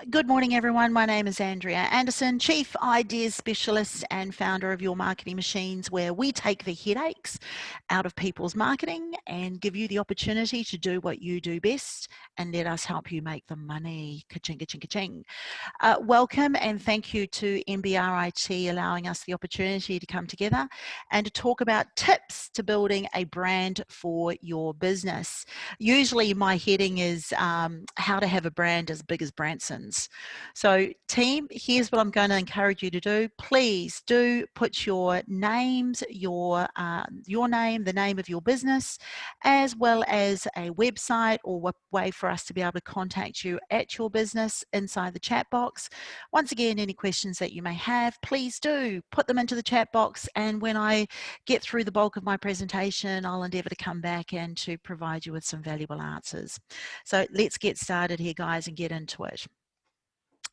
Good morning, everyone. My name is Andrea Anderson, Chief Ideas Specialist and founder of Your Marketing Machines, where we take the headaches out of people's marketing and give you the opportunity to do what you do best and let us help you make the money. Ka-ching, ka-ching, ka-ching. Welcome and thank you to MBRIT allowing us the opportunity to come together and to talk about tips to building a brand for your business. Usually my heading is how to have a brand as big as Branson's. So team, here's what I'm going to encourage you to do. Please do put your names, your name, the name of your business, as well as a website or a way for us to be able to contact you at your business inside the chat box. Once again, any questions that you may have, please do put them into the chat box, and when I get through the bulk of my presentation, I'll endeavour to come back and to provide you with some valuable answers. So let's get started here, guys, and get into it.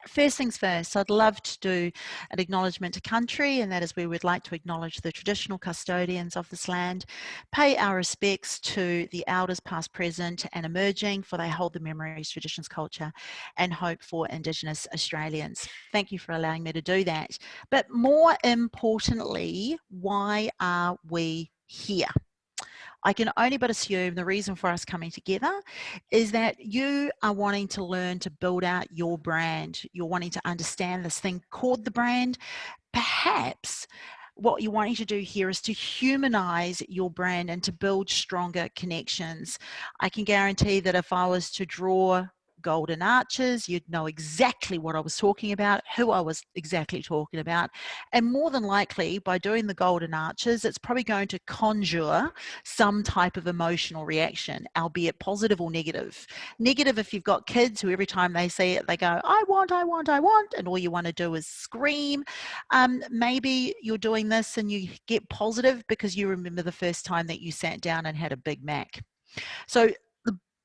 First things first, I'd love to do an acknowledgement to country, and that is where we'd like to acknowledge the traditional custodians of this land, pay our respects to the elders past, present and emerging, for they hold the memories, traditions, culture and hope for Indigenous Australians. Thank you for allowing me to do that. But more importantly, why are we here? I can only but assume the reason for us coming together is that you are wanting to learn to build out your brand. You're wanting to understand this thing called the brand. Perhaps what you're wanting to do here is to humanize your brand and to build stronger connections. I can guarantee that if I was to draw golden arches, you'd know exactly what I was talking about, who I was exactly talking about. And more than likely, by doing the golden arches, it's probably going to conjure some type of emotional reaction, albeit positive or negative. Negative if you've got kids who every time they see it, they go, I want, I want, I want, and all you want to do is scream. Maybe you're doing this and you get positive because you remember the first time that you sat down and had a Big Mac. So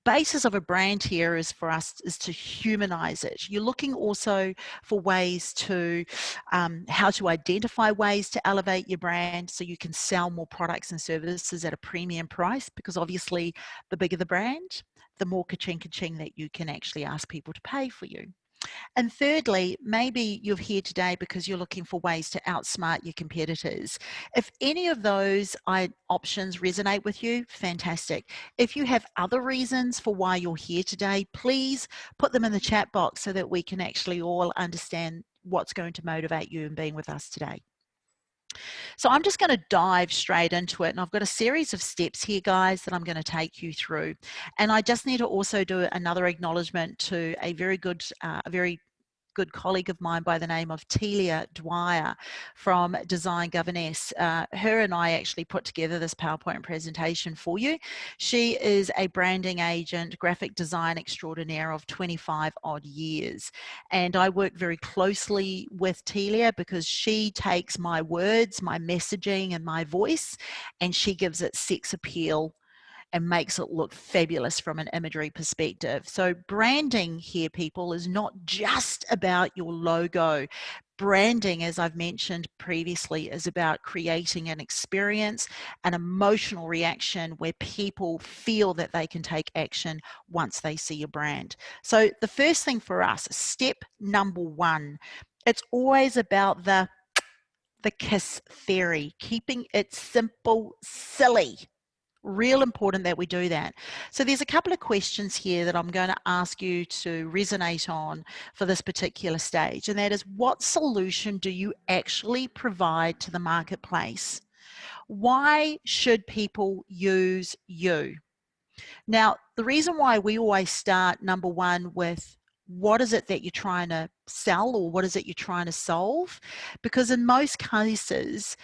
basis of a brand here is for us is to humanize it. You're looking also for ways to how to identify ways to elevate your brand so you can sell more products and services at a premium price, because obviously the bigger the brand, the more ka-ching ka-ching that you can actually ask people to pay for you. And thirdly, maybe you're here today because you're looking for ways to outsmart your competitors. If any of those options resonate with you, fantastic. If you have other reasons for why you're here today, please put them in the chat box so that we can actually all understand what's going to motivate you in being with us today. So I'm just going to dive straight into it, and I've got a series of steps here, guys, that I'm going to take you through. And I just need to also do another acknowledgement to a very good colleague of mine by the name of Telia Dwyer from Design Governess. Her and I actually put together this PowerPoint presentation for you. She is a branding agent, graphic design extraordinaire of 25 odd years. And I work very closely with Telia because she takes my words, my messaging and my voice, and she gives it sex appeal and makes it look fabulous from an imagery perspective. So branding here, people, is not just about your logo. Branding, as I've mentioned previously, is about creating an experience, an emotional reaction where people feel that they can take action once they see your brand. So the first thing for us, step number one, it's always about the KISS theory, keeping it simple, silly. Real important that we do that. So there's a couple of questions here that I'm going to ask you to resonate on for this particular stage, and that is, what solution do you actually provide to the marketplace? Why should people use you? Now, the reason why we always start number one with what is it that you're trying to sell, or what is it you're trying to solve? Because in most cases,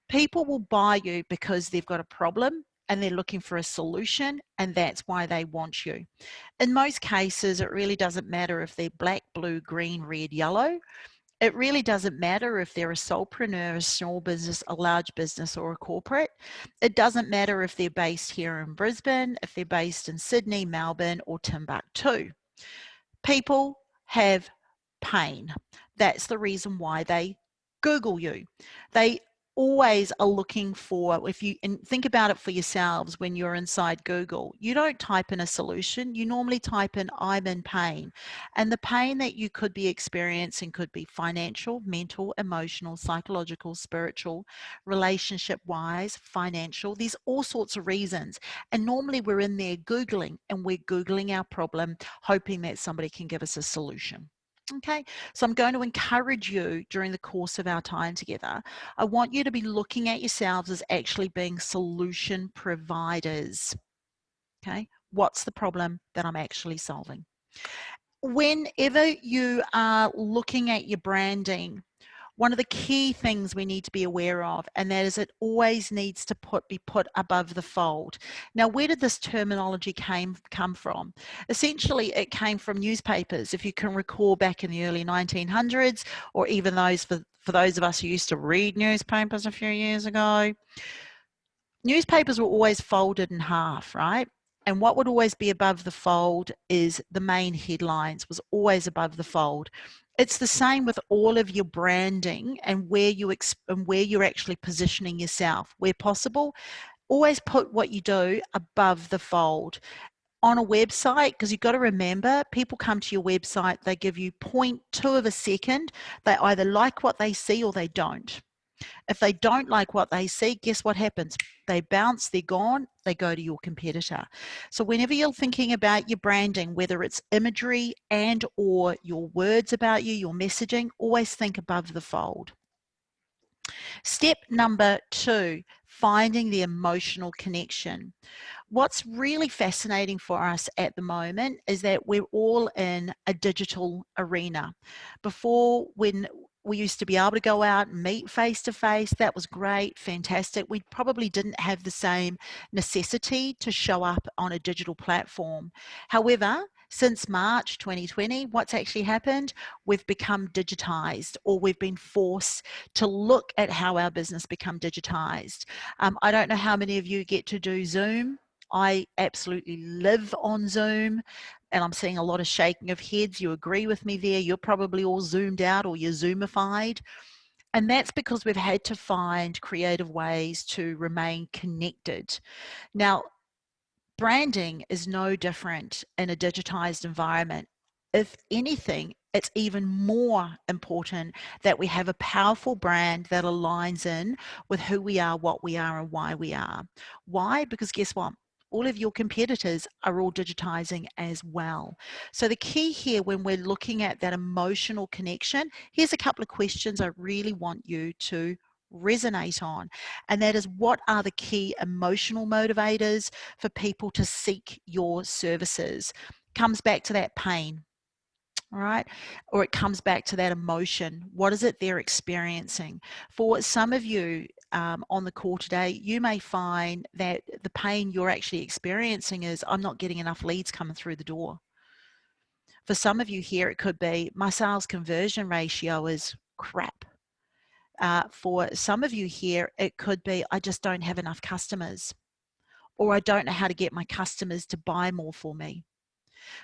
people will buy you because they've got a problem and they're looking for a solution, and that's why they want you. In most cases, it really doesn't matter if they're black, blue, green, red, yellow. It really doesn't matter if they're a solopreneur, a small business, a large business, or a corporate. It doesn't matter if they're based here in Brisbane, if they're based in Sydney, Melbourne, or Timbuktu. People have pain. That's the reason why they Google you. They always are looking for, if you and think about it for yourselves, when you're inside Google, you don't type in a solution, you normally type in I'm in pain. And the pain that you could be experiencing could be financial, mental, emotional, psychological, spiritual, relationship wise, financial. There's all sorts of reasons. And normally we're in there Googling, and we're Googling our problem, hoping that somebody can give us a solution. Okay, so I'm going to encourage you during the course of our time together. I want you to be looking at yourselves as actually being solution providers. Okay, what's the problem that I'm actually solving? Whenever you are looking at your branding, one of the key things we need to be aware of, and that is it always needs to be put above the fold. Now, where did this terminology come from? Essentially, it came from newspapers. If you can recall back in the early 1900s, or even those for those of us who used to read newspapers a few years ago, newspapers were always folded in half, right? And what would always be above the fold is the main headlines was always above the fold. It's the same with all of your branding and where you're actually positioning yourself. Where possible, always put what you do above the fold. On a website, because you've got to remember, people come to your website, they give you 0.2 of a second. They either like what they see or they don't. If they don't like what they see, guess what happens? They bounce, they're gone, they go to your competitor. So whenever you're thinking about your branding, whether it's imagery and or your words about you, your messaging, always think above the fold. Step number 2, finding the emotional connection. What's really fascinating for us at the moment is that we're all in a digital arena. Before, when we used to be able to go out and meet face to face, that was great, fantastic. We probably didn't have the same necessity to show up on a digital platform. However, since March 2020, what's actually happened? We've become digitized, or we've been forced to look at how our business become digitized. I don't know how many of you get to do Zoom. I absolutely live on Zoom, and I'm seeing a lot of shaking of heads. You agree with me there. You're probably all zoomed out, or you're Zoomified. And that's because we've had to find creative ways to remain connected. Now, branding is no different in a digitized environment. If anything, it's even more important that we have a powerful brand that aligns in with who we are, what we are, and why we are. Why? Because guess what? All of your competitors are all digitizing as well. So the key here when we're looking at that emotional connection, here's a couple of questions I really want you to resonate on. And that is, what are the key emotional motivators for people to seek your services? Comes back to that pain. All right, or it comes back to that emotion. What is it they're experiencing? For some of you on the call today, you may find that the pain you're actually experiencing is, I'm not getting enough leads coming through the door. For some of you here, it could be, my sales conversion ratio is crap. For some of you here, it could be, I just don't have enough customers, or I don't know how to get my customers to buy more for me.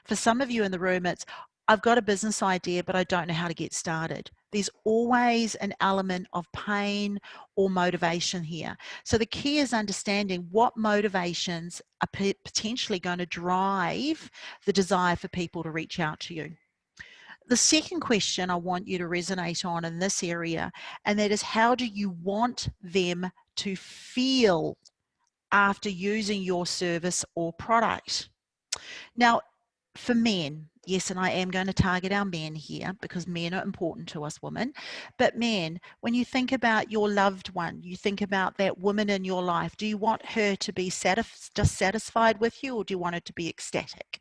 For some of you in the room, it's, I've got a business idea, but I don't know how to get started. There's always an element of pain or motivation here. So the key is understanding what motivations are potentially going to drive the desire for people to reach out to you. The second question I want you to resonate on in this area, and that is, how do you want them to feel after using your service or product? Now, for men, yes, and I am going to target our men here because men are important to us women, but men, when you think about your loved one, you think about that woman in your life, do you want her to be just satisfied with you, or do you want her to be ecstatic?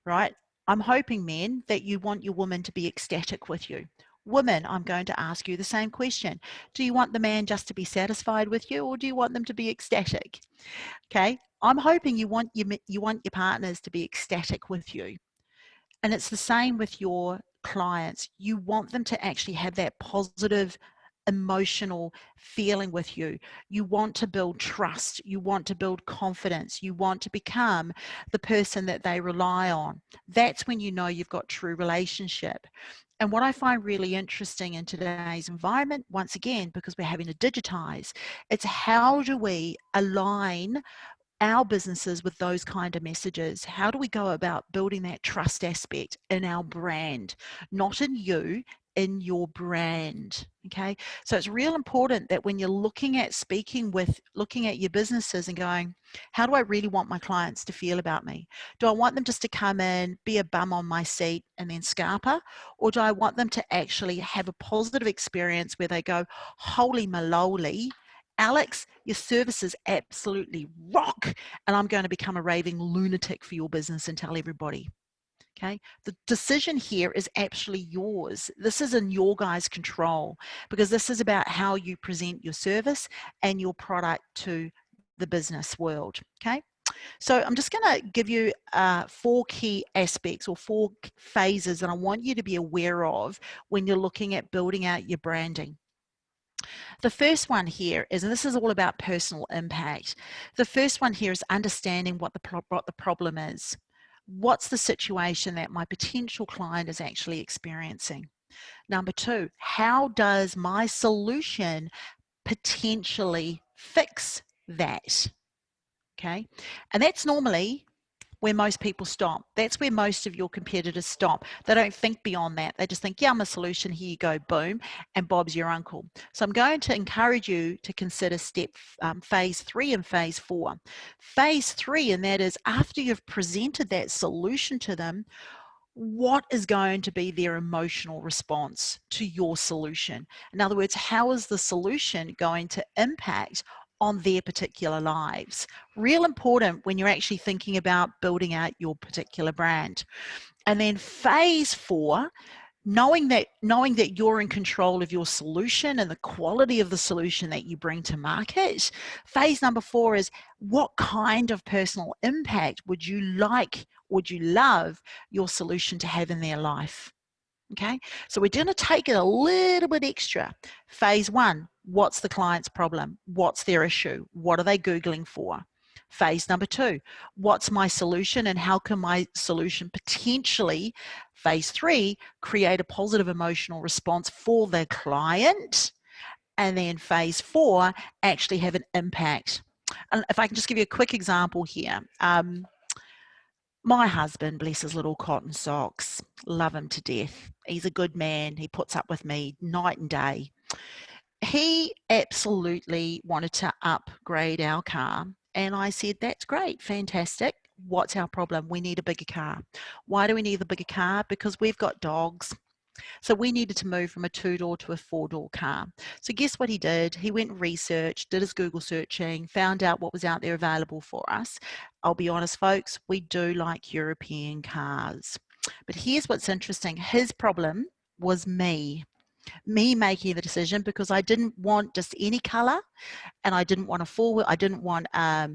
Right? I'm hoping, men, that you want your woman to be ecstatic with you. Women, I'm going to ask you the same question. Do you want the man just to be satisfied with you, or do you want them to be ecstatic? Okay, I'm hoping you want your partners to be ecstatic with you. And it's the same with your clients. You want them to actually have that positive emotional feeling with you. You want to build trust. You want to build confidence. You want to become the person that they rely on. That's when you know you've got true relationship. And what I find really interesting in today's environment, once again, because we're having to digitize, it's how do we align our businesses with those kind of messages? How do we go about building that trust aspect in our brand, not in you, in your brand? Okay, so it's real important that when you're looking at looking at your businesses and going, how do I really want my clients to feel about me? Do I want them just to come in, be a bum on my seat and then scarper? Or do I want them to actually have a positive experience where they go, holy maloli, Alex, your services absolutely rock, and I'm going to become a raving lunatic for your business and tell everybody. Okay, the decision here is actually yours. This is in your guys' control, because this is about how you present your service and your product to the business world. Okay, so I'm just going to give you 4 key aspects or 4 phases that I want you to be aware of when you're looking at building out your branding. The first one here is, and this is all about personal impact. The first one here is understanding what the problem is. What's the situation that my potential client is actually experiencing? Number 2, how does my solution potentially fix that? Okay, and that's normally where most people stop. That's where most of your competitors stop. They don't think beyond that. They just think, yeah, I'm a solution, here you go, boom, and Bob's your uncle. So I'm going to encourage you to consider phase 3 and phase 4. Phase 3, and that is after you've presented that solution to them, what is going to be their emotional response to your solution? In other words, how is the solution going to impact on their particular lives? Real important when you're actually thinking about building out your particular brand. And then phase 4, knowing that you're in control of your solution and the quality of the solution that you bring to market. Phase number 4 is, what kind of personal impact would you love your solution to have in their life? Okay, so we're going to take it a little bit extra. Phase 1, what's the client's problem? What's their issue? What are they Googling for? Phase number 2, what's my solution and how can my solution potentially, phase 3, create a positive emotional response for the client? And then phase 4, actually have an impact. And if I can just give you a quick example here. My husband, bless his little cotton socks, love him to death. He's a good man. He puts up with me night and day. He absolutely wanted to upgrade our car. And I said, that's great, fantastic. What's our problem? We need a bigger car. Why do we need the bigger car? Because we've got dogs. So we needed to move from a 2-door to a 4-door car. So guess what he did? He went and researched, did his Google searching, found out what was out there available for us. I'll be honest, folks, we do like European cars. But here's what's interesting. His problem was me making the decision, because I didn't want just any color, and I didn't want I didn't want a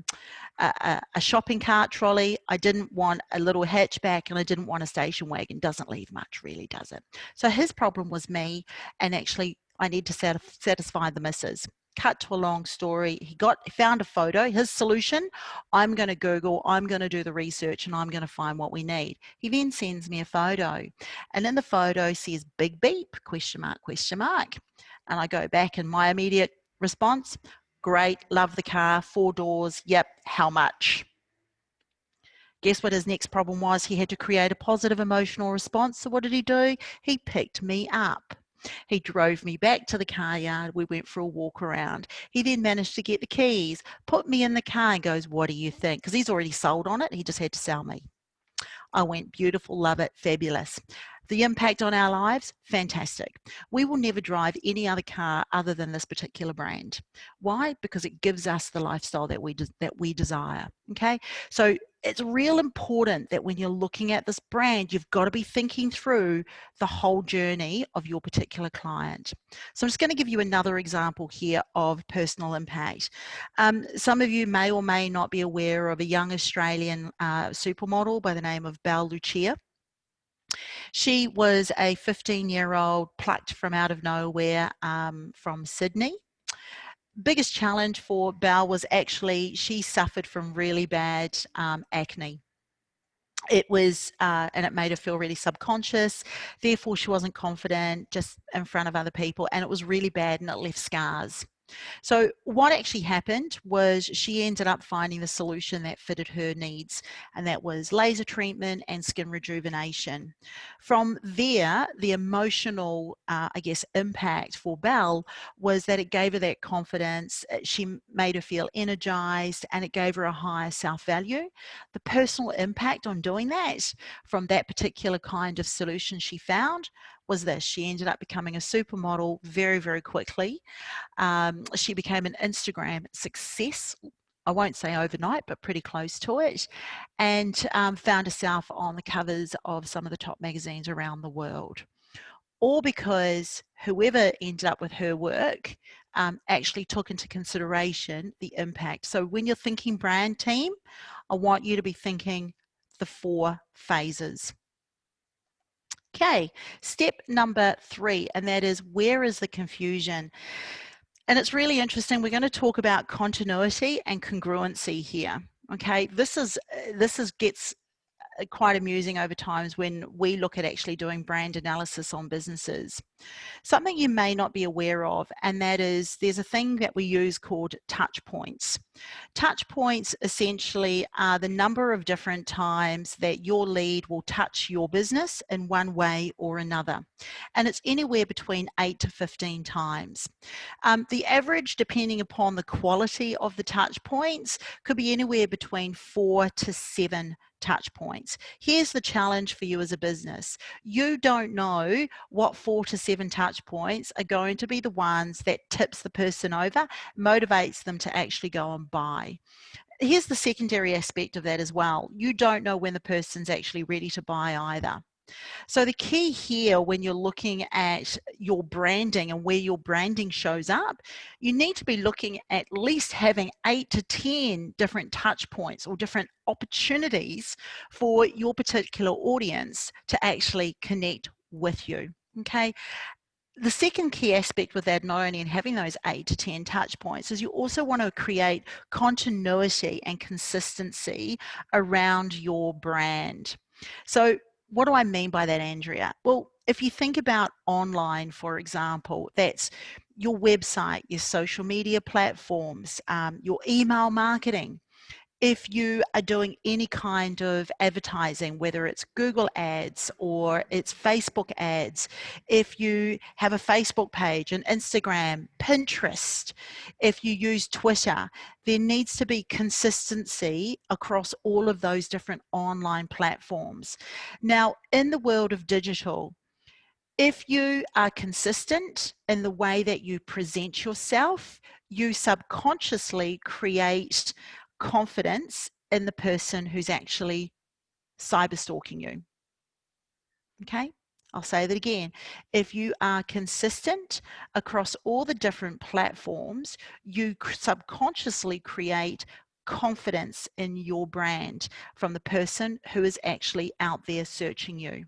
shopping cart trolley. I didn't want a little hatchback, and I didn't want a station wagon. Doesn't leave much, really, does it? So his problem was me, and actually I need to satisfy the missus. Cut to a long story, he found a photo, his solution. I'm going to Google, I'm going to do the research, and I'm going to find what we need. He then sends me a photo, and in the photo says big beep, question mark, question mark. And I go back, and my immediate response, great, love the car, 4 doors, yep, how much? Guess what his next problem was? He had to create a positive emotional response. So what did he do? He picked me up. He drove me back to the car yard. We went for a walk around. He then managed to get the keys, put me in the car, and goes, what do you think? Because he's already sold on it. He just had to sell me. I went, beautiful, love it, fabulous. The impact on our lives, fantastic. We will never drive any other car other than this particular brand. Why? Because it gives us the lifestyle that we desire. Okay, so it's real important that when you're looking at this brand, you've got to be thinking through the whole journey of your particular client. So I'm just going to give you another example here of personal impact. Some of you may or may not be aware of a young Australian supermodel by the name of Belle Lucia. She was a 15-year-old plucked from out of nowhere from Sydney. Biggest challenge for Belle was actually she suffered from really bad acne. It was, and it made her feel really subconscious. Therefore, she wasn't confident just in front of other people, and it was really bad, and it left scars. So what actually happened was she ended up finding the solution that fitted her needs, and that was laser treatment and skin rejuvenation. From there, the emotional, I guess, impact for Belle was that it gave her that confidence. She made her feel energized, and it gave her a higher self-value. The personal impact on doing that from that particular kind of solution she found was this: she ended up becoming a supermodel very, very quickly. She became an Instagram success. I won't say overnight, but pretty close to it, and found herself on the covers of some of the top magazines around the world. All because whoever ended up with her work actually took into consideration the impact. So when you're thinking brand team, I want you to be thinking the 4 phases. Okay, step number 3, and that is, where is the confusion? And it's really interesting. We're going to talk about continuity and congruency here. Okay, this gets quite amusing over times when we look at actually doing brand analysis on businesses. Something you may not be aware of, and that is there's a thing that we use called touch points. Touch points essentially are the number of different times that your lead will touch your business in one way or another. And it's anywhere between 8 to 15 times. The average, depending upon the quality of the touch points, could be anywhere between 4 to 7 touch points. Here's the challenge for you as a business. You don't know what 4 to 7 touch points are going to be the ones that tips the person over, motivates them to actually go and buy. Here's the secondary aspect of that as well. You don't know when the person's actually ready to buy either. So the key here, when you're looking at your branding and where your branding shows up, you need to be looking at least having 8 to 10 different touch points or different opportunities for your particular audience to actually connect with you. Okay. The second key aspect with that, not only in having those 8 to 10 touch points, is you also want to create continuity and consistency around your brand. So what do I mean by that, Andrea? Well, if you think about online, for example, that's your website, your social media platforms, your email marketing. If you are doing any kind of advertising, whether it's Google ads or it's Facebook ads, if you have a Facebook page, an Instagram, Pinterest, if you use Twitter, there needs to be consistency across all of those different online platforms. Now, in the world of digital, if you are consistent in the way that you present yourself, you subconsciously create confidence in the person who's actually cyber stalking you. Okay, I'll say that again. If you are consistent across all the different platforms, you subconsciously create confidence in your brand from the person who is actually out there searching you.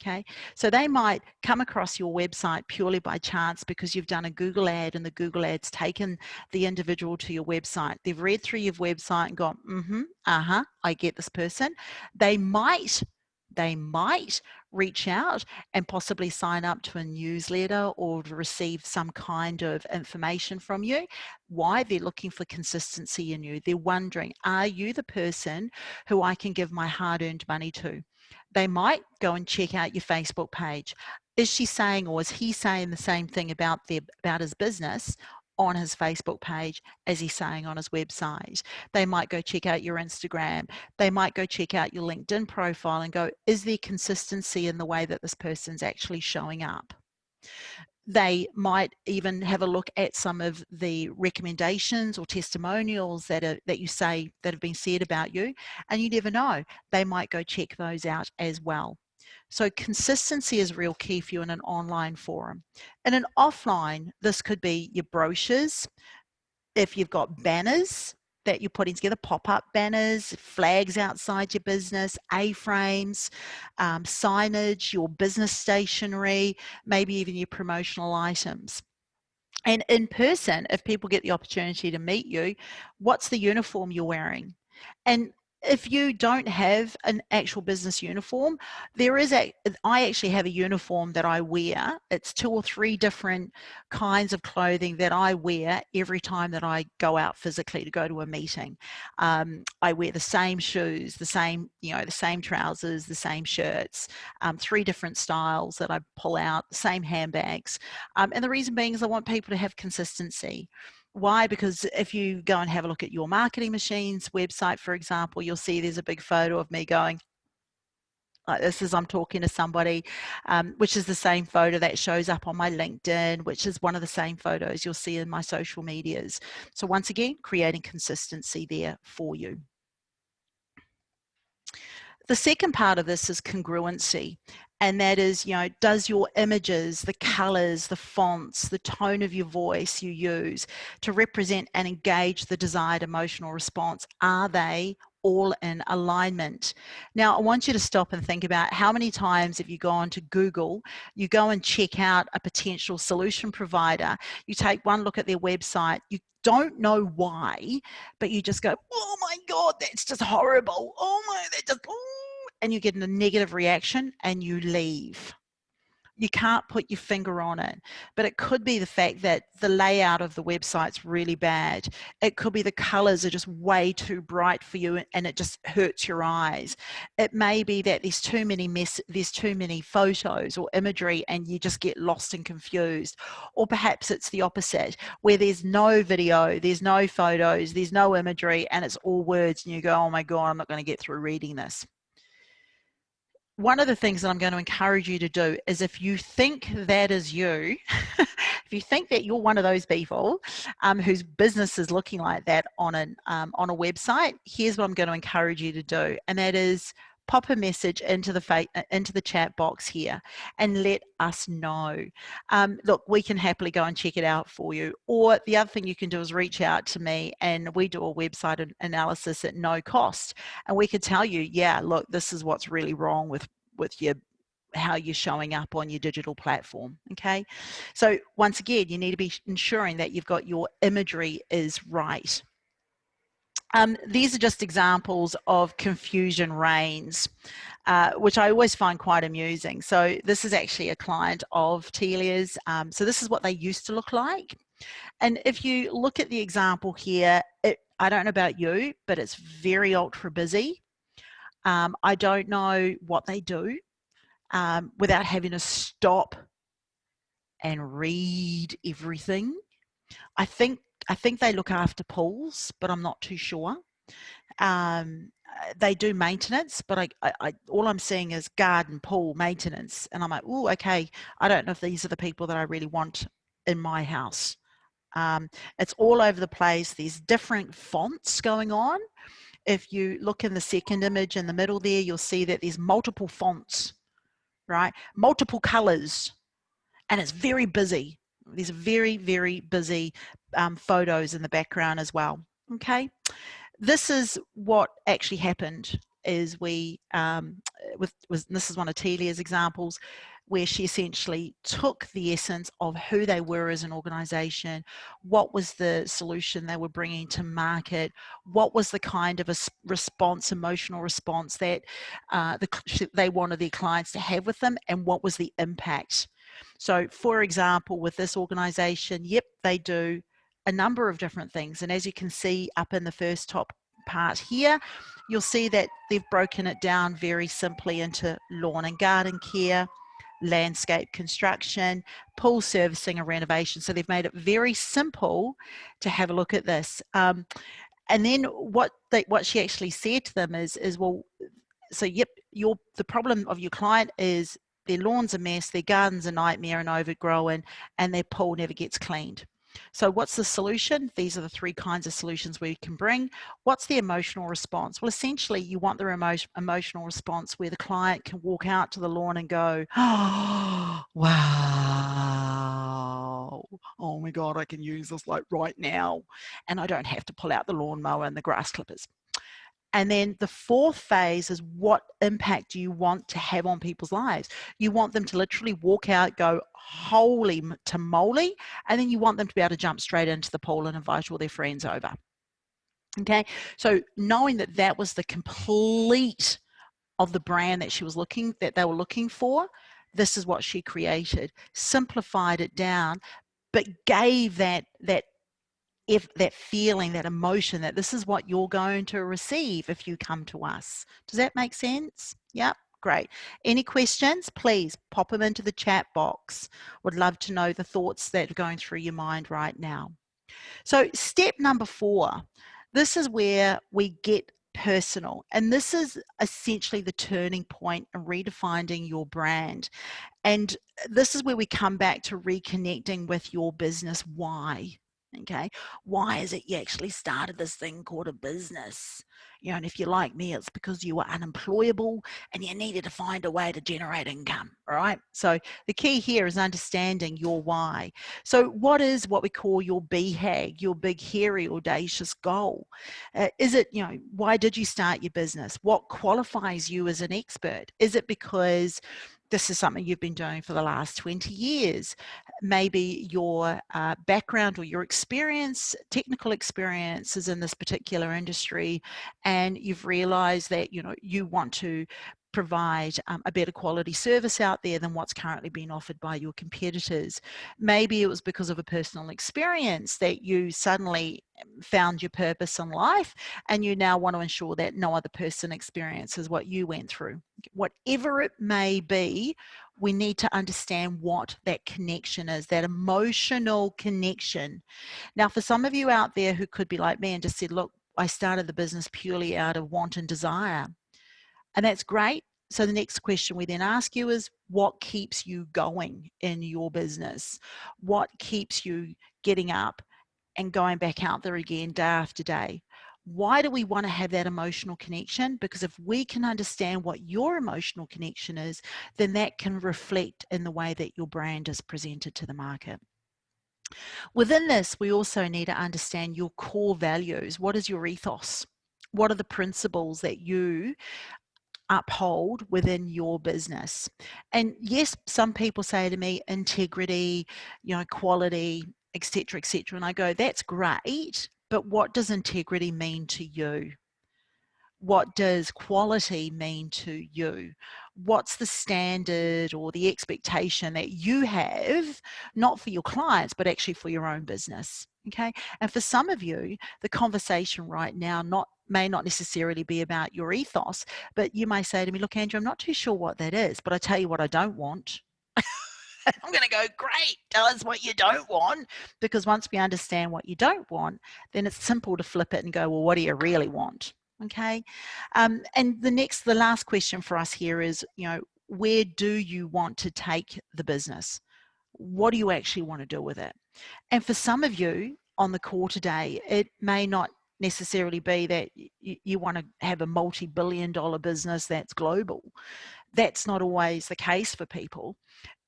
Okay, so they might come across your website purely by chance because you've done a Google ad and the Google ad's taken the individual to your website. They've read through your website and gone, I get this person. They might reach out and possibly sign up to a newsletter or to receive some kind of information from you. Why? They're looking for consistency in you. They're wondering, are you the person who I can give my hard-earned money to? They might go and check out your Facebook page. Is she saying, or is he saying the same thing about his business on his Facebook page as he's saying on his website? They might go check out your Instagram. They might go check out your LinkedIn profile and go, is there consistency in the way that this person's actually showing up? They might even have a look at some of the recommendations or testimonials that you say that have been said about you, and you never know. They might go check those out as well. So consistency is real key for you in an online forum. In an offline, this could be your brochures. If you've got banners, that you're putting together, pop-up banners, flags outside your business, A-frames, signage, your business stationery, maybe even your promotional items. And in person, if people get the opportunity to meet you, what's the uniform you're wearing? And if you don't have an actual business uniform, I actually have a uniform that I wear. It's 2 or 3 different kinds of clothing that I wear every time that I go out physically to go to a meeting. I wear the same shoes, the same trousers, the same shirts, 3 different styles that I pull out, the same handbags. And the reason being is I want people to have consistency. Why? Because if you go and have a look at your marketing machines website, for example, you'll see there's a big photo of me going like this as I'm talking to somebody, which is the same photo that shows up on my LinkedIn, which is one of the same photos you'll see in my social medias. So once again, creating consistency there for you. The second part of this is congruency. And that is, does your images, the colors, the fonts, the tone of your voice you use to represent and engage the desired emotional response, are they all in alignment? Now, I want you to stop and think about how many times if you go onto Google, you go and check out a potential solution provider, you take one look at their website, you don't know why, but you just go, oh my God, that's just horrible. Oh my, that just, and you get a negative reaction and you leave. You can't put your finger on it, but it could be the fact that the layout of the website's really bad. It could be the colors are just way too bright for you and it just hurts your eyes. It may be that there's too many photos or imagery and you just get lost and confused. Or perhaps it's the opposite, where there's no video, there's no photos, there's no imagery, and it's all words and you go, oh my God, I'm not going to get through reading this. One of the things that I'm going to encourage you to do is, if you think that is you, if you think that you're one of those people whose business is looking like that on a website, here's what I'm going to encourage you to do, and that is pop a message into the chat box here and let us know. Look, we can happily go and check it out for you. Or the other thing you can do is reach out to me and we do a website analysis at no cost. And we could tell you, yeah, look, this is what's really wrong with how you're showing up on your digital platform. Okay. So once again, you need to be ensuring that you've got your imagery is right. These are just examples of confusion reigns, which I always find quite amusing. So this is actually a client of Telia's. So this is what they used to look like. And if you look at the example here, I don't know about you, but it's very ultra busy. I don't know what they do without having to stop and read everything. I think they look after pools, but I'm not too sure. They do maintenance, but all I'm seeing is garden, pool, maintenance. And I'm like, oh, okay, I don't know if these are the people that I really want in my house. It's all over the place. There's different fonts going on. If you look in the second image in the middle there, you'll see that there's multiple fonts, right? Multiple colors, and it's very busy. There's very, very busy photos in the background as well. Okay, this is what actually happened. Is this is one of Telia's examples, where she essentially took the essence of who they were as an organization, what was the solution they were bringing to market, what was the kind of a response, emotional response that they wanted their clients to have with them, and what was the impact. So for example, with this organization, yep, they do a number of different things. And as you can see up in the first top part here, you'll see that they've broken it down very simply into lawn and garden care, landscape construction, pool servicing and renovation. So they've made it very simple to have a look at this. And then what she actually said to them is well, so yep, the problem of your client is their lawn's a mess, their garden's a nightmare and overgrown, and their pool never gets cleaned. So what's the solution? These are the three kinds of solutions we can bring. What's the emotional response? Well, essentially, you want the emotional response where the client can walk out to the lawn and go, oh, wow, oh my God, I can use this like right now. And I don't have to pull out the lawnmower and the grass clippers. And then the fourth phase is what impact do you want to have on people's lives? You want them to literally walk out, go, holy tamale, and then you want them to be able to jump straight into the pool and invite all their friends over. Okay, so knowing that that was the complete of the brand that they were looking for, this is what she created, simplified it down, but gave that feeling, that emotion that this is what you're going to receive if you come to us. Does that make sense? Yep, great. Any questions? Please pop them into the chat box. Would love to know the thoughts that are going through your mind right now. So step number 4, this is where we get personal. And this is essentially the turning point in redefining your brand. And this is where we come back to reconnecting with your business why. Okay, why is it you actually started this thing called a business? You know, and if you're like me, it's because you were unemployable and you needed to find a way to generate income, all right? So the key here is understanding your why. So what is what we call your BHAG, your big, hairy, audacious goal? Is it, you know, why did you start your business? What qualifies you as an expert? Is it because this is something you've been doing for the last 20 years? Maybe your background or your experience, technical experience is in this particular industry, and you've realized that, you know, you want to provide a better quality service out there than what's currently being offered by your competitors. Maybe it was because of a personal experience that you suddenly found your purpose in life and you now want to ensure that no other person experiences what you went through. Whatever it may be, we need to understand what that connection is, that emotional connection. Now, for some of you out there who could be like me and just said, look, I started the business purely out of want and desire. And that's great. So the next question we then ask you is, what keeps you going in your business? What keeps you getting up and going back out there again day after day? Why do we want to have that emotional connection? Because if we can understand what your emotional connection is, then that can reflect in the way that your brand is presented to the market. Within this, we also need to understand your core values. What is your ethos? What are the principles that you uphold within your business? And yes, some people say to me, integrity, you know, quality, etc., etc. And I go, that's great, but what does integrity mean to you? What does quality mean to you? What's the standard or the expectation that you have, not for your clients, but actually for your own business? Okay. And for some of you, the conversation right now may not necessarily be about your ethos, but you may say to me, look, Andrew, I'm not too sure what that is, but I tell you what I don't want. I'm going to go, great, tell us what you don't want, because once we understand what you don't want, then it's simple to flip it and go, well, what do you really want? Okay. And the last question for us here is, you know, where do you want to take the business? What do you actually want to do with it? And for some of you on the call today, it may not necessarily be that you want to have a multi-billion-dollar business that's global. That's not always the case for people.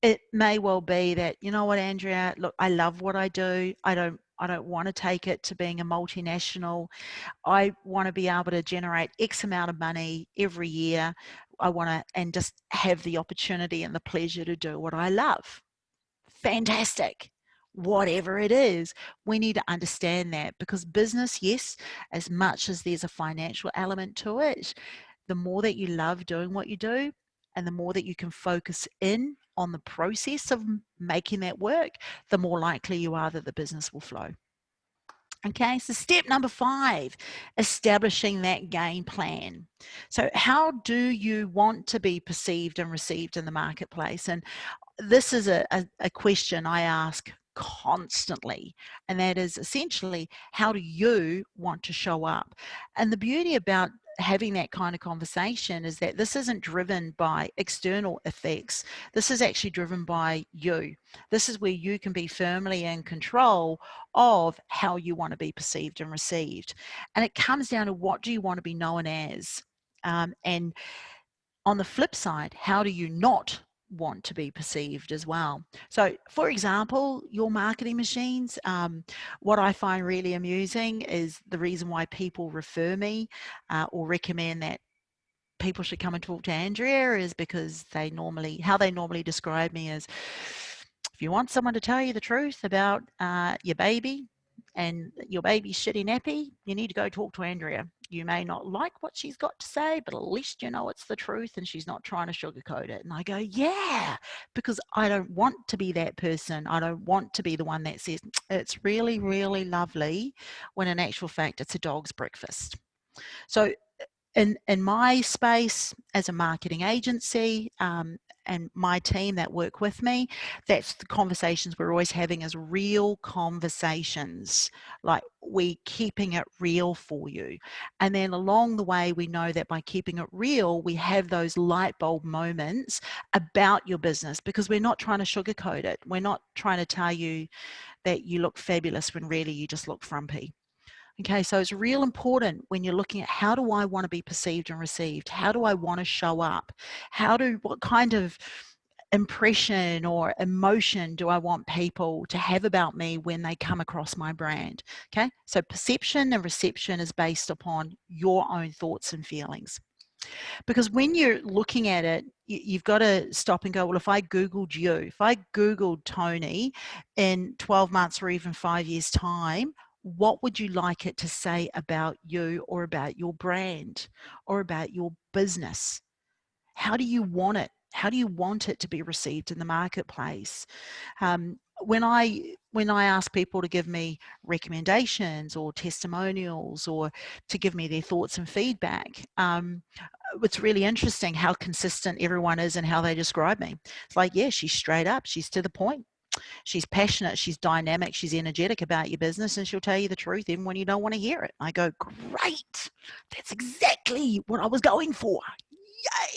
It may well be that, you know what, Andrea, look, I love what I do. I don't want to take it to being a multinational. I want to be able to generate X amount of money every year. I want to, and just have the opportunity and the pleasure to do what I love. Fantastic. Whatever it is, we need to understand that, because business, yes, as much as there's a financial element to it, the more that you love doing what you do and the more that you can focus in on the process of making that work, the more likely you are that the business will flow. Okay, so step number 5, establishing that game plan. So how do you want to be perceived and received in the marketplace? And this is a question I ask constantly, and that is essentially, how do you want to show up? And the beauty about having that kind of conversation is that this isn't driven by external effects. This is actually driven by you. This is where you can be firmly in control of how you want to be perceived and received. And it comes down to, what do you want to be known as? And on the flip side, how do you not want to be perceived as well? So, for example, your marketing machines, what I find really amusing is the reason why people refer me or recommend that people should come and talk to Andrea is because how they normally describe me is, if you want someone to tell you the truth about your baby and your baby's shitty nappy, you need to go talk to Andrea. You may not like what she's got to say, but at least you know it's the truth and she's not trying to sugarcoat it. And I go, yeah, because I don't want to be that person. I don't want to be the one that says, it's really, really lovely, when in actual fact, it's a dog's breakfast. So in my space as a marketing agency, and my team that work with me, that's the conversations we're always having, is real conversations. Like, we're keeping it real for you. And then along the way, we know that by keeping it real, we have those light bulb moments about your business, because we're not trying to sugarcoat it. We're not trying to tell you that you look fabulous when really you just look frumpy. Okay, so it's real important when you're looking at, how do I want to be perceived and received? How do I want to show up? What kind of impression or emotion do I want people to have about me when they come across my brand? Okay, so perception and reception is based upon your own thoughts and feelings. Because when you're looking at it, you've got to stop and go, well, if I Googled Tony in 12 months or even 5 years' time, what would you like it to say about you, or about your brand, or about your business? How do you want it? How do you want it to be received in the marketplace? When I ask people to give me recommendations or testimonials, or to give me their thoughts and feedback, it's really interesting how consistent everyone is in how they describe me. It's like, yeah, she's straight up, she's to the point, she's passionate, she's dynamic, she's energetic about your business, and she'll tell you the truth even when you don't want to hear it. I go, great, that's exactly what I was going for.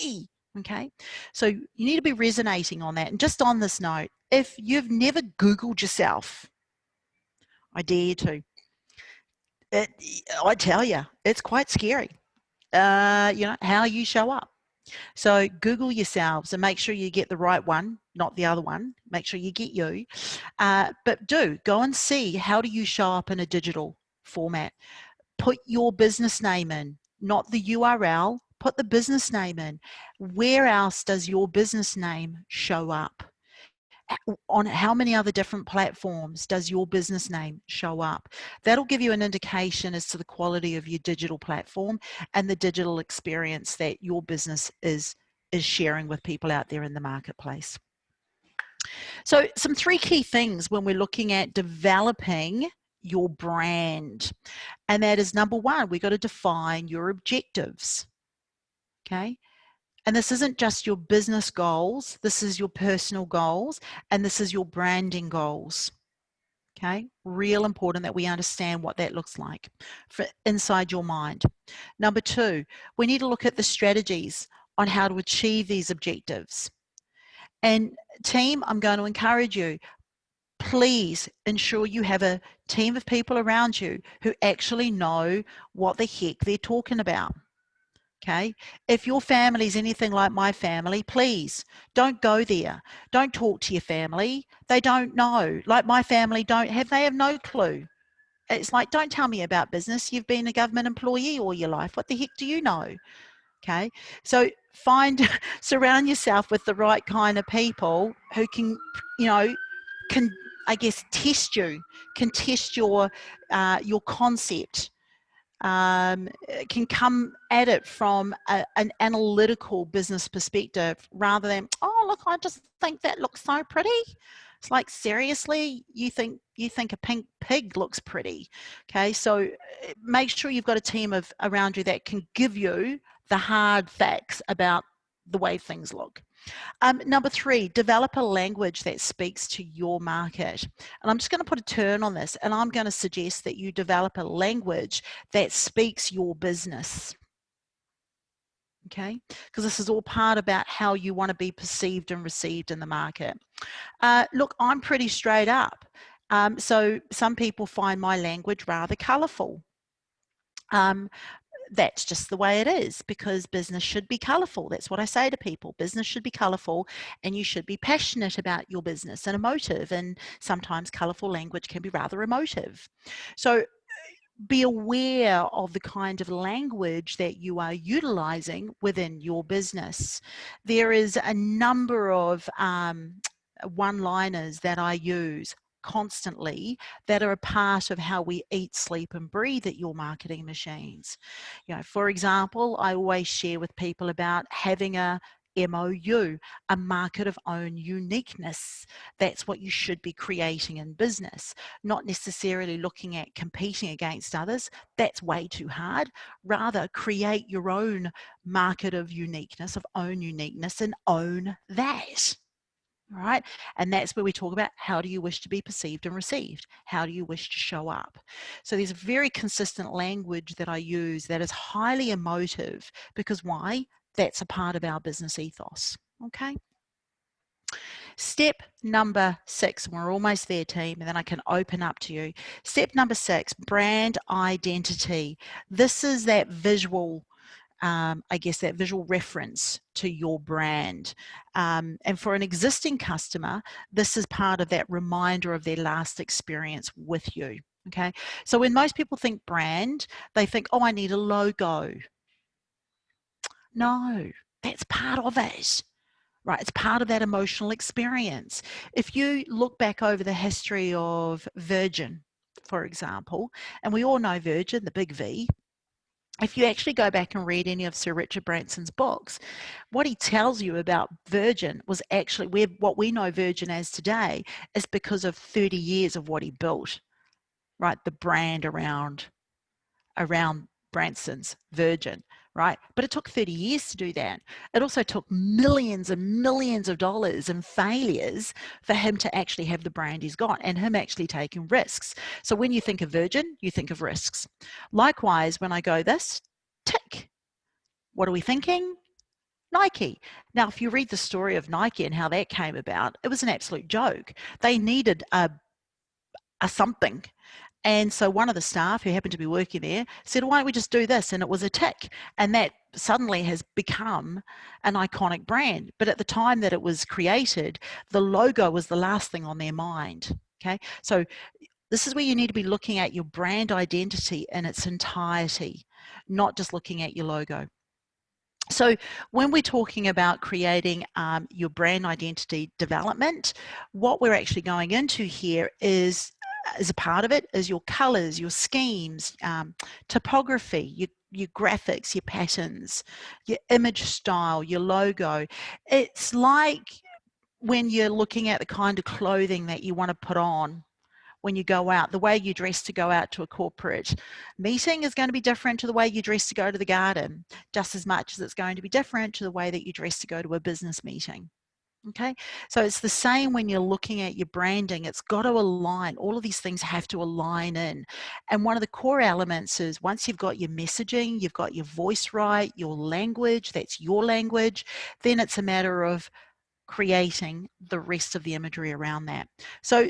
Yay. Okay, so you need to be resonating on that. And just on this note, if you've never Googled yourself, I dare you to. I tell you, it's quite scary. How you show up. So Google yourselves and make sure you get the right one, not the other one. Make sure you get you. But go and see, how do you show up in a digital format? Put your business name in, not the URL. Put the business name in. Where else does your business name show up? On how many other different platforms does your business name show up? That'll give you an indication as to the quality of your digital platform and the digital experience that your business is sharing with people out there in the marketplace. So some 3 key things when we're looking at developing your brand, and that is, number 1, we've got to define your objectives. Okay. And this isn't just your business goals, this is your personal goals, and this is your branding goals. Okay, real important that we understand what that looks like for inside your mind. Number 2, we need to look at the strategies on how to achieve these objectives. And team, I'm going to encourage you, please ensure you have a team of people around you who actually know what the heck they're talking about. Okay, if your family is anything like my family, please don't go there. Don't talk to your family. They don't know. Like my family they have no clue. It's like, don't tell me about business. You've been a government employee all your life. What the heck do you know? Okay, so surround yourself with the right kind of people who can, I guess, test your concept. Can come at it from an analytical business perspective, rather than, oh, look, I just think that looks so pretty. It's like, seriously, you think a pink pig looks pretty? Okay, so make sure you've got a team around you that can give you the hard facts about the way things look. Number 3, develop a language that speaks to your market. And I'm just going to put a turn on this, and I'm going to suggest that you develop a language that speaks your business. Okay, because this is all part about how you want to be perceived and received in the market. Look, I'm pretty straight up. So some people find my language rather colourful. That's just the way it is, because business should be colourful. That's what I say to people. Business should be colourful, and you should be passionate about your business and emotive. And sometimes colourful language can be rather emotive. So be aware of the kind of language that you are utilizing within your business. There is a number of one-liners that I use constantly that are a part of how we eat, sleep, and breathe at your marketing machines. You know, for example, I always share with people about having a MOU, a market of own uniqueness. That's what you should be creating in business, not necessarily looking at competing against others. That's way too hard. Rather, create your own market of uniqueness, of own uniqueness, and own that. All right. And that's where we talk about, how do you wish to be perceived and received? How do you wish to show up? So there's very consistent language that I use that is highly emotive, because why? That's a part of our business ethos. Okay. Step number 6, and we're almost there, team, and then I can open up to you. Step number 6, brand identity. This is that visual, I guess, that visual reference to your brand. And for an existing customer, this is part of that reminder of their last experience with you. Okay. So when most people think brand, they think, oh, I need a logo. No, that's part of it. Right, it's part of that emotional experience. If you look back over the history of Virgin, for example, and we all know Virgin, the big V, if you actually go back and read any of Sir Richard Branson's books, what he tells you about Virgin was actually what we know Virgin as today is because of 30 years of what he built, right? The brand around Branson's Virgin, right? But it took 30 years to do that. It also took millions and millions of dollars and failures for him to actually have the brand he's got, and him actually taking risks. So when you think of Virgin, you think of risks. Likewise, when I go this, tick. What are we thinking? Nike. Now, if you read the story of Nike and how that came about, it was an absolute joke. They needed a something. And so one of the staff who happened to be working there said, why don't we just do this? And it was a tick. And that suddenly has become an iconic brand. But at the time that it was created, the logo was the last thing on their mind. Okay. So this is where you need to be looking at your brand identity in its entirety, not just looking at your logo. So when we're talking about creating your brand identity development, what we're actually going into here is, as a part of it, is your colors, your schemes, typography, your graphics, your patterns, your image style, your logo. It's like when you're looking at the kind of clothing that you want to put on when you go out, the way you dress to go out to a corporate meeting is going to be different to the way you dress to go to the garden, just as much as it's going to be different to the way that you dress to go to a business meeting. Okay, so it's the same when you're looking at your branding. It's got to align. All of these things have to align in. And one of the core elements is, once you've got your messaging, you've got your voice right, your language, that's your language, then it's a matter of creating the rest of the imagery around that. So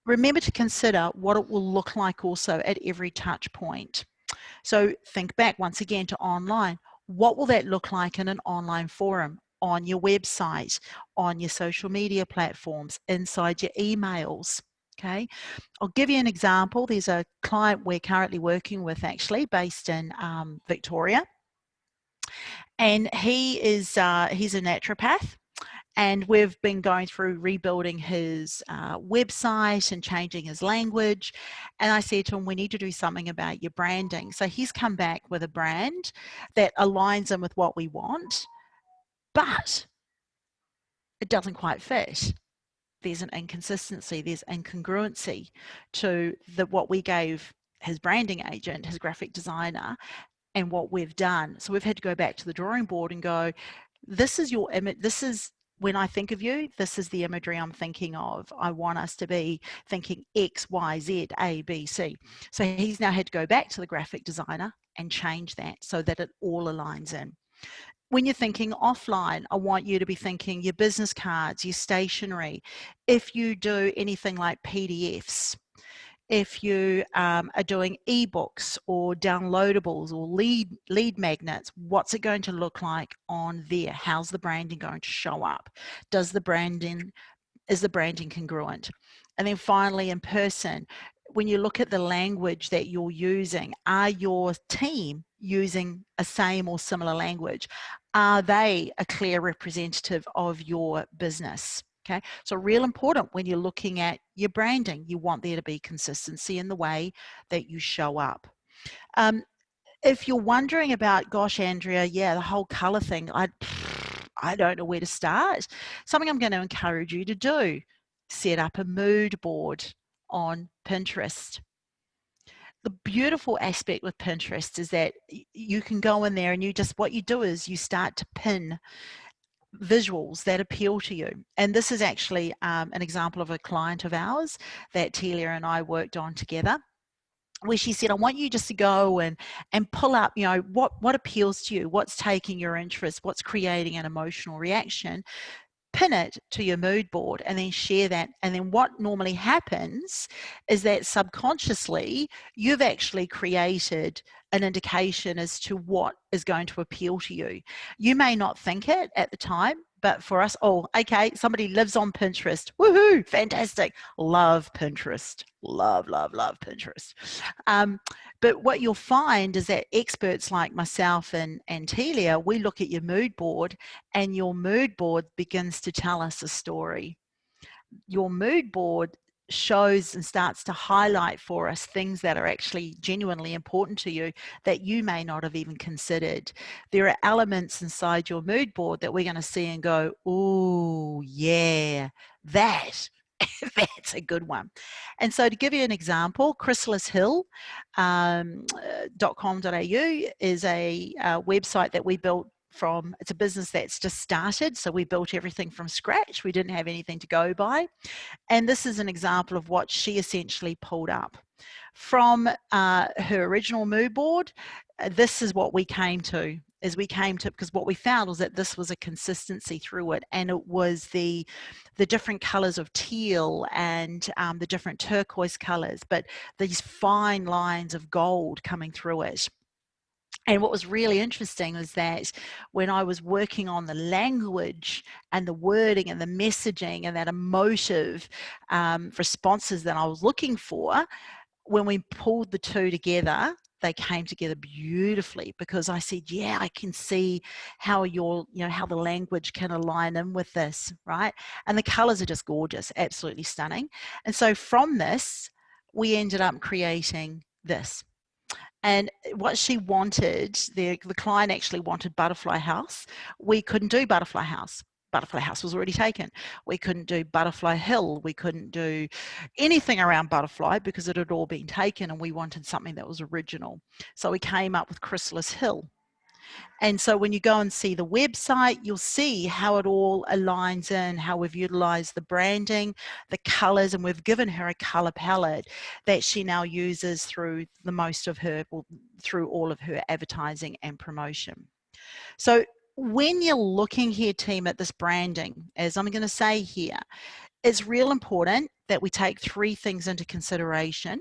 remember to consider what it will look like also at every touch point. So think back once again to online. What will that look like in an online forum, on your website, on your social media platforms, inside your emails? Okay, I'll give you an example. There's a client we're currently working with, actually based in Victoria, and he's a naturopath. And we've been going through rebuilding his website and changing his language. And I said to him, we need to do something about your branding. So he's come back with a brand that aligns in with what we want, but it doesn't quite fit. There's an inconsistency, there's incongruency to what we gave his branding agent, his graphic designer, and what we've done. So we've had to go back to the drawing board and go, this is your image, this is, when I think of you, this is the imagery I'm thinking of. I want us to be thinking X, Y, Z, A, B, C. So he's now had to go back to the graphic designer and change that so that it all aligns in. When you're thinking offline, I want you to be thinking your business cards, your stationery. If you do anything like PDFs, if you are doing ebooks or downloadables or lead magnets, what's it going to look like on there? How's the branding going to show up? Is the branding congruent? And then finally, in person, when you look at the language that you're using, are your team using a same or similar language? Are they a clear representative of your business? Okay, so real important when you're looking at your branding, you want there to be consistency in the way that you show up. If you're wondering about, gosh, Andrea, yeah, the whole color thing, I don't know where to start. Something I'm going to encourage you to do, set up a mood board on Pinterest. The beautiful aspect with Pinterest is that you can go in there and what you do is you start to pin visuals that appeal to you. And this is actually an example of a client of ours that Telia and I worked on together, where she said, I want you just to go and pull up, what appeals to you, what's taking your interest, what's creating an emotional reaction, pin it to your mood board and then share that. And then what normally happens is that subconsciously you've actually created an indication as to what is going to appeal to you. You may not think it at the time, but for us, oh, okay, somebody lives on Pinterest. Woohoo, fantastic. Love Pinterest. Love Pinterest. But what you'll find is that experts like myself and Telia, we look at your mood board and your mood board begins to tell us a story. Your mood board shows and starts to highlight for us things that are actually genuinely important to you that you may not have even considered. There are elements inside your mood board that we're going to see and go, oh yeah, that's a good one. And so to give you an example, chrysalishill.com.au is a website that we built from, it's a business that's just started. So we built everything from scratch. We didn't have anything to go by. And this is an example of what she essentially pulled up. From her original mood board, this is what we came to, because what we found was that this was a consistency through it, and it was the different colors of teal and the different turquoise colors, but these fine lines of gold coming through it. And what was really interesting was that when I was working on the language and the wording and the messaging and that emotive responses that I was looking for, when we pulled the two together, they came together beautifully, because I said, yeah, I can see how how the language can align in with this, right? And the colors are just gorgeous, absolutely stunning. And so from this, we ended up creating this. And what she wanted, the client actually wanted Butterfly House. We couldn't do Butterfly House. Butterfly House was already taken. We couldn't do Butterfly Hill. We couldn't do anything around Butterfly because it had all been taken, and we wanted something that was original. So we came up with Chrysalis Hill. And so when you go and see the website, you'll see how it all aligns in, how we've utilized the branding, the colors, and we've given her a color palette that she now uses through through all of her advertising and promotion. So when you're looking here, team, at this branding, as I'm going to say here, it's real important that we take three things into consideration.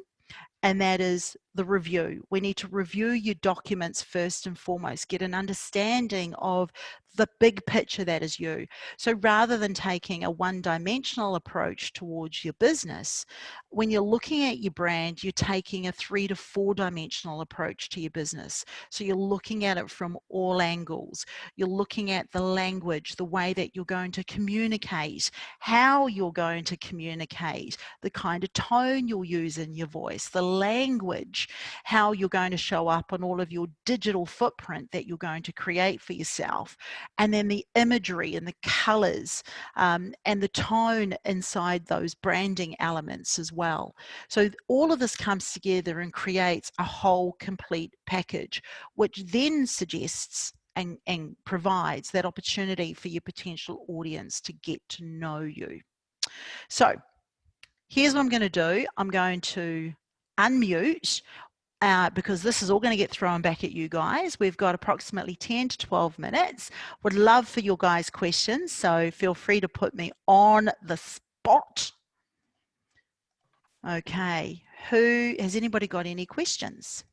And that is the review. We need to review your documents first and foremost, get an understanding of the big picture that is you. So rather than taking a one-dimensional approach towards your business, when you're looking at your brand, you're taking a 3 to 4 dimensional approach to your business. So you're looking at it from all angles. You're looking at the language, the way that you're going to communicate, how you're going to communicate, the kind of tone you'll use in your voice, the language, how you're going to show up on all of your digital footprint that you're going to create for yourself, and then the imagery and the colors and the tone inside those branding elements as well. So all of this comes together and creates a whole complete package, which then suggests and provides that opportunity for your potential audience to get to know you. So here's what I'm going to do. I'm going to unmute. because this is all going to get thrown back at you guys. We've got approximately 10 to 12 minutes. Would love for your guys' questions, so feel free to put me on the spot. Okay, has anybody got any questions?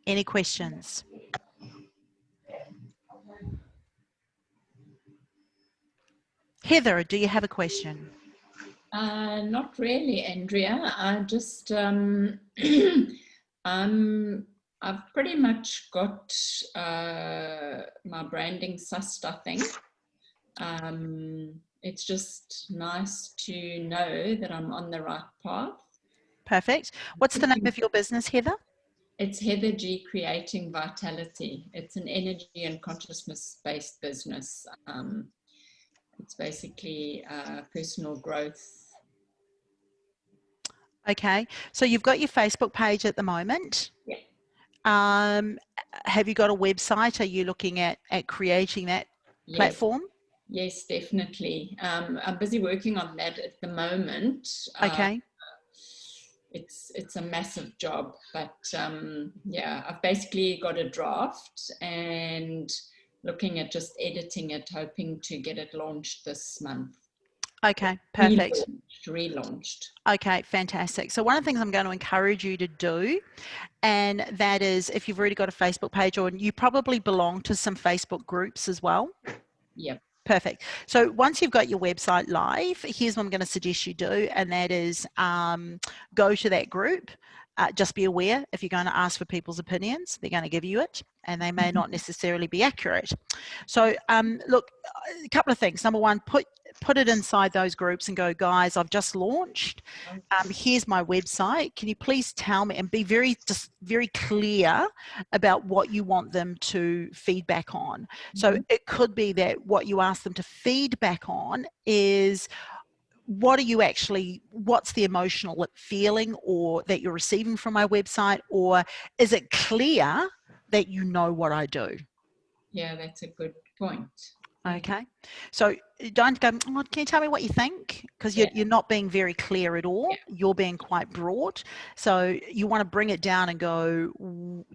Any questions? Heather, do you have a question? Not really, Andrea. I just, I've pretty much got my branding sussed, I think. It's just nice to know that I'm on the right path. Perfect. What's the name of your business, Heather? It's Heather G Creating Vitality. It's an energy and consciousness-based business. It's basically personal growth. Okay, so you've got your Facebook page at the moment. Yeah. Have you got a website? Are you looking at creating that platform? Yes, definitely. I'm busy working on that at the moment. Okay. It's a massive job, but yeah, I've basically got a draft and looking at just editing it, hoping to get it launched this month. Okay, perfect. Relaunched. Okay, fantastic. So one of the things I'm going to encourage you to do, and that is if you've already got a Facebook page, or you probably belong to some Facebook groups as well. Yep. Perfect. So once you've got your website live, here's what I'm going to suggest you do, and that is go to that group. Just be aware, if you're going to ask for people's opinions, they're going to give you it, and they may not necessarily be accurate. So look, a couple of things. Number one, put it inside those groups and go, guys, I've just launched. Here's my website. Can you please tell me, and be very clear about what you want them to feedback on. So it could be that what you ask them to feedback on is, what's the emotional feeling or that you're receiving from my website, or is it clear that you know what I do? Yeah, that's a good point. Okay, so don't go, oh, can you tell me what you think? Because you're not being very clear at all. Yeah. You're being quite broad. So you want to bring it down and go,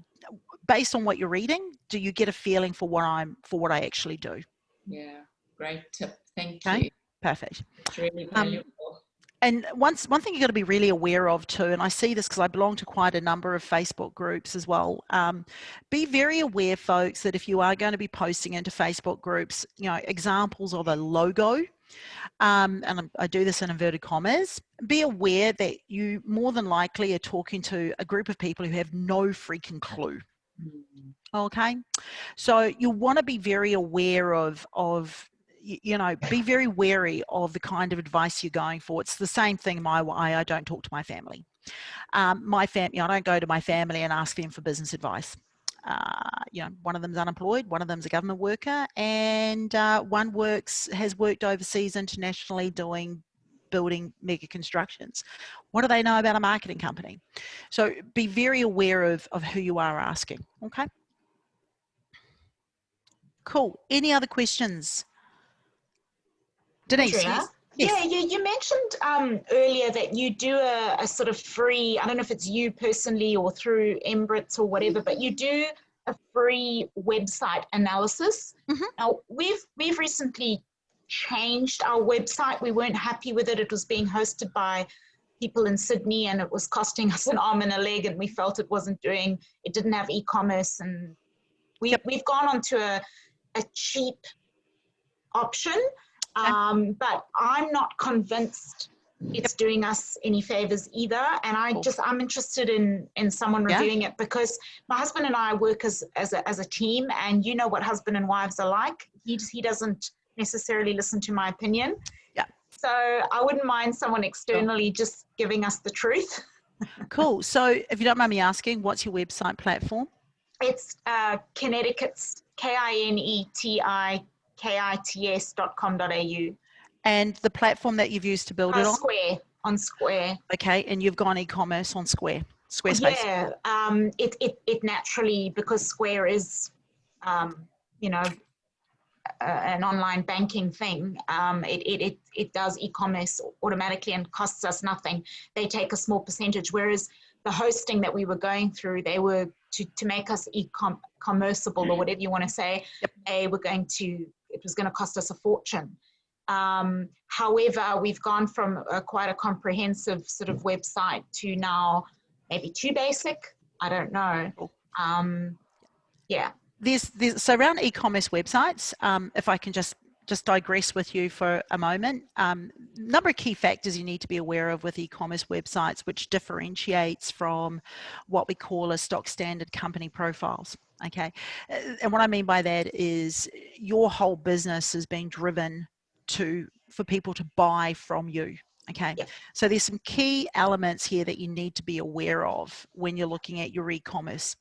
based on what you're reading, do you get a feeling for what I actually do? Yeah, great tip. Thank you. Perfect. It's really valuable. And one thing you've got to be really aware of too, and I see this because I belong to quite a number of Facebook groups as well. Be very aware, folks, that if you are going to be posting into Facebook groups, examples of a logo, and I do this in inverted commas, be aware that you more than likely are talking to a group of people who have no freaking clue. Okay, so you want to be very aware of be very wary of the kind of advice you're going for. It's the same thing my way. I don't talk to my family. I don't go to my family and ask them for business advice. One of them's unemployed, one of them's a government worker, and one has worked overseas internationally building mega constructions. What do they know about a marketing company? So be very aware of who you are asking. Okay. Cool. Any other questions? Denise, Andrea? Yes. Yeah, you mentioned earlier that you do a sort of free, I don't know if it's you personally or through Embrits or whatever, but you do a free website analysis. Now, we've recently changed our website. We weren't happy with it. It was being hosted by people in Sydney and it was costing us an arm and a leg, and we felt it didn't have e-commerce, and we've gone on to a cheap option. But I'm not convinced it's doing us any favors either. And I'm interested in someone reviewing it, because my husband and I work as a team, and you know what husband and wives are like. He doesn't necessarily listen to my opinion. Yeah. So I wouldn't mind someone externally just giving us the truth. Cool. So if you don't mind me asking, what's your website platform? It's Connecticut's KINETIKITS.com.au. And the platform that you've used to build it on Square. Okay, and you've gone e-commerce on Squarespace. Yeah, it naturally, because Square is, an online banking thing, it does e-commerce automatically and costs us nothing. They take a small percentage, whereas the hosting that we were going through, they were to make us e-commerceable or whatever you want to say. Yep. It was going to cost us a fortune. However, we've gone from quite a comprehensive sort of website to now maybe too basic. I don't know. Yeah. So around e-commerce websites, if I can just digress with you for a moment, number of key factors you need to be aware of with e-commerce websites, which differentiates from what we call as stock standard company profiles. Okay, and what I mean by that is your whole business is being driven for people to buy from you. Okay, Yep. so there's some key elements here that you need to be aware of when you're looking at your e-commerce.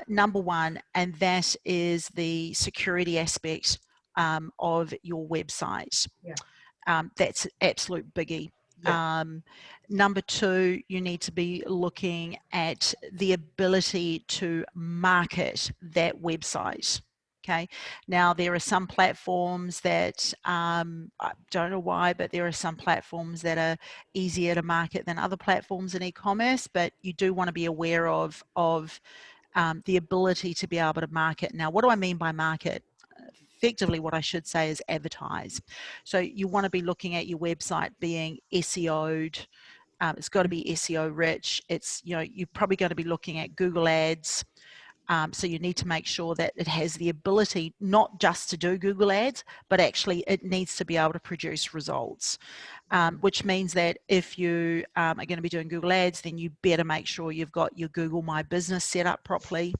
Number one, and that is the security aspect of your website. Yeah. That's absolute biggie. Yeah. Number two, you need to be looking at the ability to market that website. Okay. Now there are some platforms that I don't know why, but there are some platforms that are easier to market than other platforms in e-commerce. But you do want to be aware of the ability to be able to market. Now, what do I mean by market? Effectively, what I should say is advertise. So you want to be looking at your website being SEO'd. It's got to be SEO rich. You're probably going to be looking at Google Ads. So you need to make sure that it has the ability not just to do Google Ads, but actually it needs to be able to produce results, which means that if you are going to be doing Google Ads, then you better make sure you've got your Google My Business set up properly.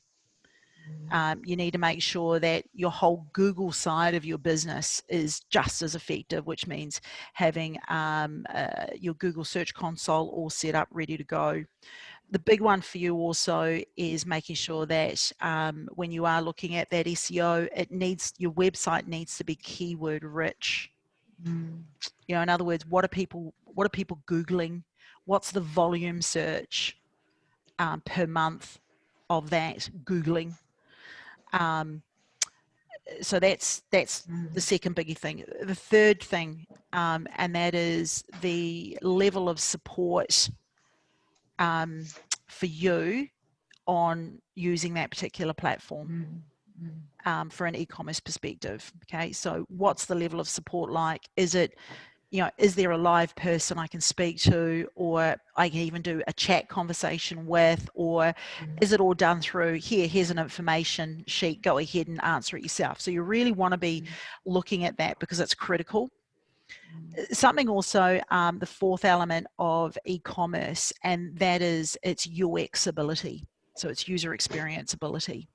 You need to make sure that your whole Google side of your business is just as effective, which means having your Google Search Console all set up, ready to go. The big one for you also is making sure that when you are looking at that SEO, your website needs to be keyword rich. In other words, what are people Googling? What's the volume search per month of that Googling? So that's the second biggie thing. The third thing, and that is the level of support for you on using that particular platform for an e-commerce perspective. Okay, so what's the level of support like? Is there a live person I can speak to, or I can even do a chat conversation with, or is it all done through here's an information sheet, go ahead and answer it yourself? So you really want to be looking at that because it's critical. Something also, the fourth element of e-commerce, and that is its UX ability. So it's user experience ability.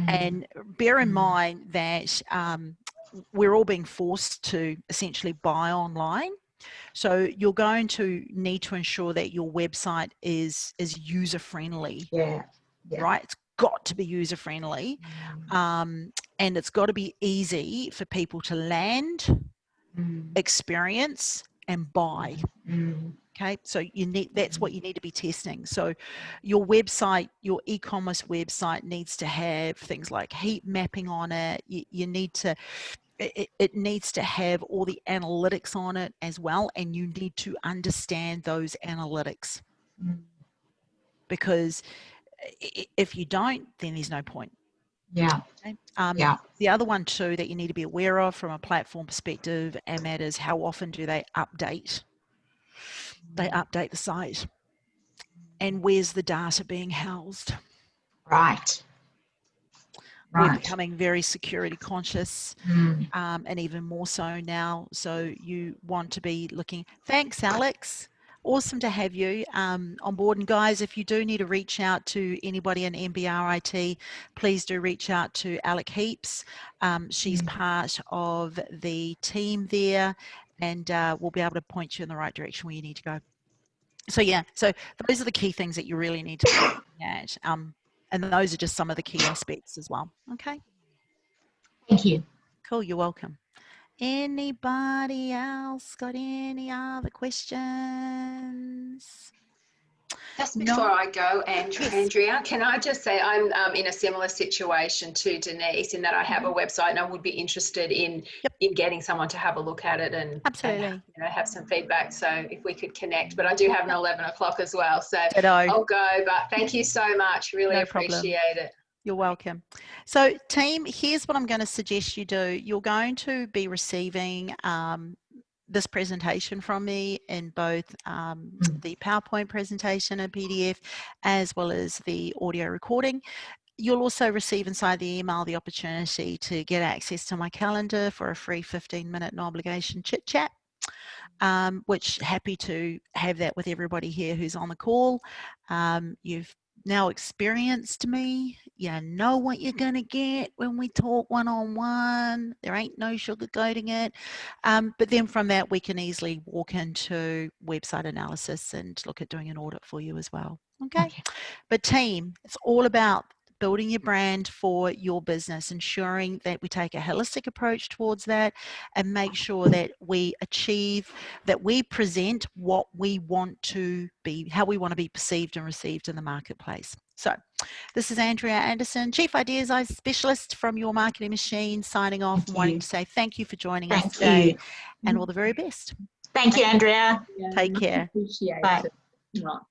And bear in mind that we're all being forced to essentially buy online. So you're going to need to ensure that your website is user friendly. Yeah. Right? It's got to be user friendly. And it's got to be easy for people to land, experience, and buy. Okay, so that's what you need to be testing. So your website, your e-commerce website needs to have things like heat mapping on it. You need to, it needs to have all the analytics on it as well, and you need to understand those analytics, because if you don't, then there's no point. Yeah. Okay? Yeah. The other one too that you need to be aware of from a platform perspective, and that is how often do they update? They update the site, and where's the data being housed? Right. We're becoming very security conscious, and even more so now. So you want to be looking. Thanks, Alex. Awesome to have you on board. And guys, if you do need to reach out to anybody in MBRIT, please do reach out to Alec Heaps. She's part of the team there, and we'll be able to point you in the right direction where you need to go. So yeah, so those are the key things that you really need to be looking at. And those are just some of the key aspects as well. Okay. Thank you. Cool, you're welcome. Anybody else got any other questions? Just before I go, Andrea, can I just say I'm in a similar situation to Denise in that I have a website and I would be interested in getting someone to have a look at it and Absolutely. you know, have some feedback. So if we could connect, but I do have an 11 o'clock as well. So Ditto. I'll go, but thank you so much. Really appreciate it. You're welcome. So team, here's what I'm going to suggest you do. You're going to be receiving this presentation from me in both the PowerPoint presentation and PDF, as well as the audio recording. You'll also receive inside the email the opportunity to get access to my calendar for a free 15-minute no obligation chit chat, which happy to have that with everybody here who's on the call. You've now experienced me. You know what you're going to get when we talk one-on-one. There ain't no sugarcoating it. But then from that, we can easily walk into website analysis and look at doing an audit for you as well. Okay. But team, it's all about building your brand for your business, ensuring that we take a holistic approach towards that and make sure that we achieve, that we present what we want to be, how we want to be perceived and received in the marketplace. So this is Andrea Anderson, Chief Ideas Specialist from Your Marketing Machine, signing off and wanting to say thank you for joining us today and all the very best. Thank you, Andrea. Take care. Appreciate Bye. it. Right.